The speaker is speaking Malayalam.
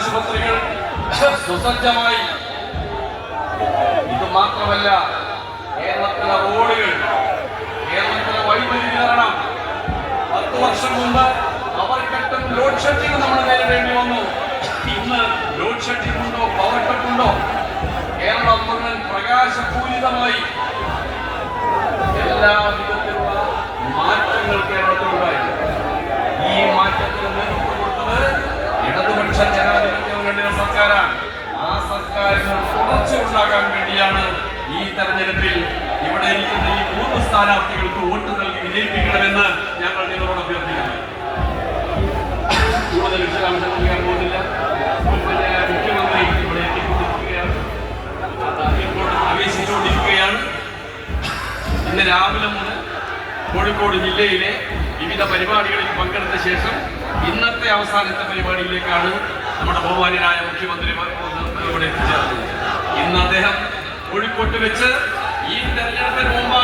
ആശുപത്രികൾ സുസജ്ജമായി. ഇത് മാത്രമല്ല, കേരളത്തിലെ റോഡുകൾ, കേരളത്തിലെ വൈദ്യുതി വിതരണം. 10 വർഷം മുമ്പ് പവർ കട്ടും ലോഡ് ഷെഡിങ്ങും നമ്മൾ നേരിടേണ്ടി വന്നു. ഇന്ന് ലോഡ് ഷെഡിംഗ് ഉണ്ടോ, പവർ കട്ടുണ്ടോ? കേരളം മുഴുവൻ പ്രകാശപൂരിതമായി. എല്ലാ വിധത്തിലുള്ള മാറ്റങ്ങൾ കേരളത്തിലുണ്ടായി. ഈ മാറ്റത്തിന് നേതൃത്വം കൊടുത്തത് ഇടതുപക്ഷ ജനാധിപത്യ മുന്നണിയുടെ സർക്കാരാണ്. ആ സർക്കാരിന് തുടർച്ച ഉണ്ടാകാൻ വേണ്ടിയാണ് ഈ തെരഞ്ഞെടുപ്പിൽ ഇവിടെ ഇരിക്കുന്ന ഈ 3 സ്ഥാനാർത്ഥികൾക്ക് വോട്ട് നൽകി വിജയിപ്പിക്കണമെന്ന് ഞങ്ങൾ നിങ്ങളോട് അഭ്യർത്ഥിക്കുന്നു. കൂടുതൽ വിശദാംശങ്ങൾ നൽകാൻ പോകുന്നില്ല. മുഖ്യമന്ത്രി ഇവിടെ എത്തിക്കൊണ്ടിരിക്കുകയാണ്, ഇപ്പോൾ പ്രവേശിച്ചുകൊണ്ടിരിക്കുകയാണ്. ഇന്ന് രാവിലെ മുതൽ കോഴിക്കോട് ജില്ലയിലെ വിവിധ പരിപാടികളിൽ പങ്കെടുത്ത ശേഷം ഇന്നത്തെ അവസാനത്തെ പരിപാടിയിലേക്കാണ് നമ്മുടെ ബഹുമാന്യനായ മുഖ്യമന്ത്രി ഇവിടെ എത്തിച്ചേർന്നത്. ഇന്ന് അദ്ദേഹം കോഴിക്കോട്ട് വെച്ച് ഈ തെരഞ്ഞെടുപ്പിന് മുമ്പ്